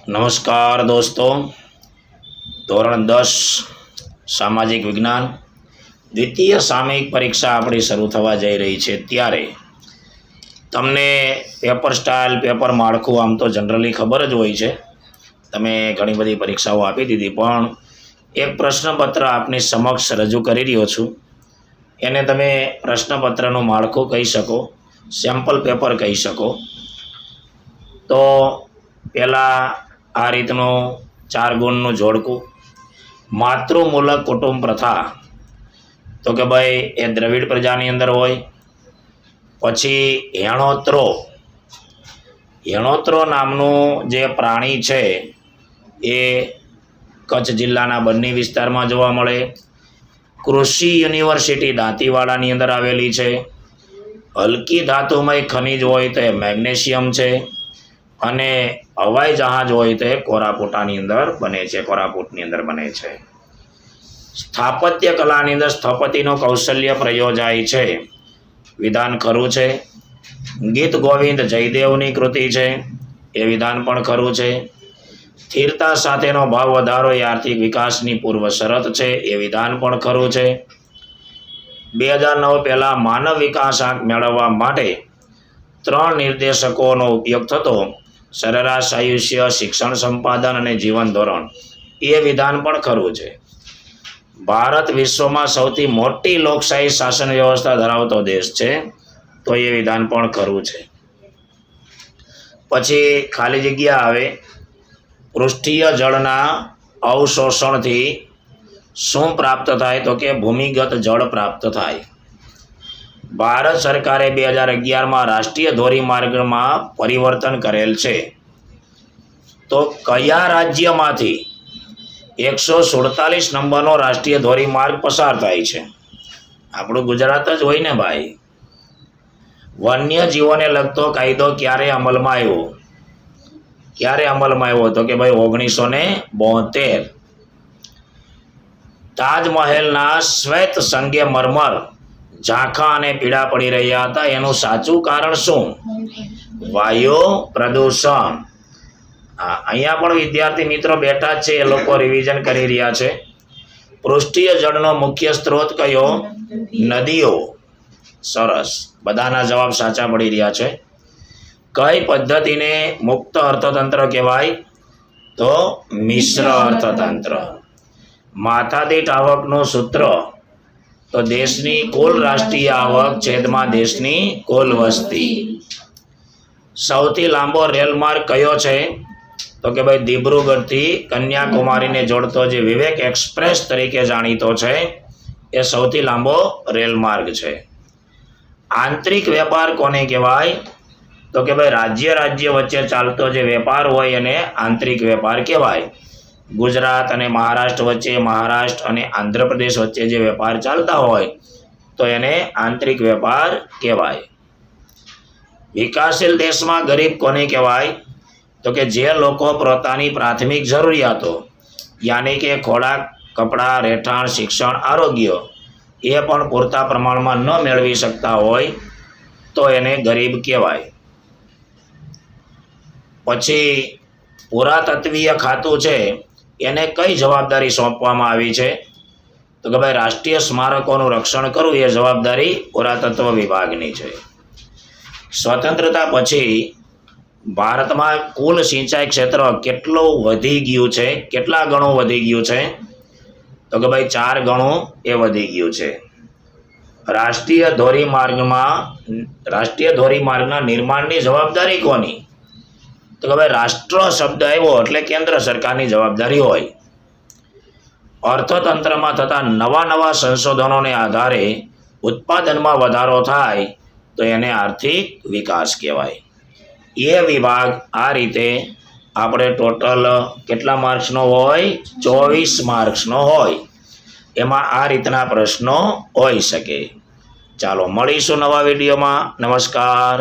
નમસ્કાર દોસ્તો, ધોરણ 10 સામાજિક વિજ્ઞાન દ્વિતીય સામયિક પરીક્ષા આપણી શરૂ થવા જઈ રહી છે ત્યારે તમને પેપર સ્ટાઇલ, પેપર માળખું આમ તો જનરલી ખબર જ હોય છે. તમે ઘણી બધી પરીક્ષાઓ આપી દીધી, પણ એક પ્રશ્નપત્ર આપની સમક્ષ રજૂ કરી રહ્યો છું. એને તમે પ્રશ્નપત્રનું માળખું કહી શકો, સેમ્પલ પેપર કહી શકો. તો પહેલાં આ રીતનું 4 ગુણનું જોડકું. માતૃમૂલક કુટુંબ પ્રથા, તો કે ભાઈ એ દ્રવિડ પ્રજાની અંદર હોય. પછી હેણોત્રો નામનું જે પ્રાણી છે એ કચ્છ જિલ્લાના બન્ની વિસ્તારમાં જોવા મળે. કૃષિ યુનિવર્સિટી દાંતીવાડાની અંદર આવેલી છે. હલકી ધાતુમય ખનિજ હોય તો એ મેગ્નેશિયમ છે. અને હવાઈ જહાજ હોય તો એ કોરાપુટની અંદર બને છે. સ્થાપત્ય કલાની અંદર સ્થપતિનું કૌશલ્ય પ્રયોજાય છે. વિધાન ખરું છે. ગીત ગોવિંદ જયદેવની કૃતિ છે, એ વિધાન પણ ખરું છે. સ્થિરતા સાથેનો ભાવ વધારો એ આર્થિક વિકાસની પૂર્વ શરત છે, એ વિધાન પણ ખરું છે. 2009 પહેલાં માનવ વિકાસ આંક મેળવવા માટે 3 નિર્દેશકોનો ઉપયોગ થતો. સરેરાશ આયુષ્ય, શિક્ષણ સંપાદન અને જીવન ધોરણ, એ વિધાન પણ ખરું છે. ભારત વિશ્વમાં સૌથી મોટી લોકશાહી શાસન વ્યવસ્થા ધરાવતો દેશ છે, તો એ વિધાન પણ ખરું છે. પછી ખાલી જગ્યા આવે. પૃષ્ઠીય જળના અવશોષણથી શું પ્રાપ્ત થાય? તો કે ભૂમિગત જળ પ્રાપ્ત થાય. ભારત સરકારે 2011માં રાષ્ટ્રીય ધોરીમાર્ગમાં પરિવર્તન કરેલ છે. તો કયા રાજ્યમાંથી 147 નંબરનો રાષ્ટ્રીય ધોરીમાર્ગ પસાર થાય છે? આપણું ગુજરાત જ હોય ને ભાઈ. વન્યજીવોને લગતો કાયદો ક્યારે અમલમાં આવ્યો? તો કે ભાઈ 1972. તાજમહેલના શ્વેત સંગેમરમર ઝાંખા અને પીળા પડી રહ્યા હતા. એનું સાચું કારણ શું? વાયુ પ્રદૂષણ. અહીંયા પણ વિદ્યાર્થી મિત્રો બેઠા છે, એ લોકો રિવિઝન કરી રહ્યા છે. પૃષ્ઠીય જળનો મુખ્ય સ્ત્રોત કયો? નદીઓ. સરસ, બધાના જવાબ સાચા પડી રહ્યા છે. કઈ પદ્ધતિને મુક્ત અર્થતંત્ર કહેવાય? તો મિશ્ર અર્થતંત્ર. માથાદીઠ આવકનું સૂત્ર, તો દેશની કુલ રાષ્ટ્રીય આવક છેદમાં દેશની કુલ વસ્તી. સૌથી લાંબો રેલમાર્ગ કયો છે? તો કે ભાઈ દિબ્રુગઢથી કન્યાકુમારીને જોડતો જે વિવેક એક્સપ્રેસ તરીકે જાણીતો છે, એ સૌથી લાંબો રેલમાર્ગ છે. આંતરિક વેપાર કોને કહેવાય? તો કે ભાઈ રાજ્ય વચ્ચે ચાલતો જે વેપાર હોય એને આંતરિક વેપાર કહેવાય. ગુજરાત અને મહારાષ્ટ્ર વચ્ચે, મહારાષ્ટ્ર અને આંધ્રપ્રદેશ વચ્ચે જે વેપાર ચાલતા હોય તો એને આંતરિક વેપાર કહેવાય. વિકાસશીલ દેશમાં ગરીબ કોને કહેવાય? તો કે જે લોકો પોતાની પ્રાથમિક જરૂરિયાતો યાની કે ખોરાક, કપડાં, રહેઠાણ, શિક્ષણ, આરોગ્ય એ પણ પૂરતા પ્રમાણમાં ન મેળવી શકતા હોય તો એને ગરીબ કહેવાય. પછી પુરાતત્વીય ખાતું છે, એને કઈ જવાબદારી સોંપવામાં આવી છે? તો કે ભાઈ રાષ્ટ્રીય સ્મારકોનું રક્ષણ કરવું એ જવાબદારી પુરાતત્વ વિભાગની છે. સ્વતંત્રતા પછી ભારતમાં કુલ સિંચાઈ ક્ષેત્ર કેટલા ગણું વધી ગયું છે? તો કે ભાઈ 4 ગણું એ વધી ગયું છે. રાષ્ટ્રીય ધોરીમાર્ગના નિર્માણની જવાબદારી કોની? તો કે ભાઈ રાષ્ટ્ર શબ્દ આવ્યો એટલે કેન્દ્ર સરકારની જવાબદારી હોય. અર્થતંત્રમાં થતા નવા સંશોધનોને આધારે ઉત્પાદનમાં વધારો થાય તો એને આર્થિક વિકાસ કહેવાય. એ વિભાગ આ રીતે આપણે ટોટલ કેટલા માર્ક્સનો હોય? 24 માર્ક્સનો હોય. એમાં આ રીતના પ્રશ્નો હોઈ શકે. ચાલો મળીશું નવા વિડીયોમાં. નમસ્કાર.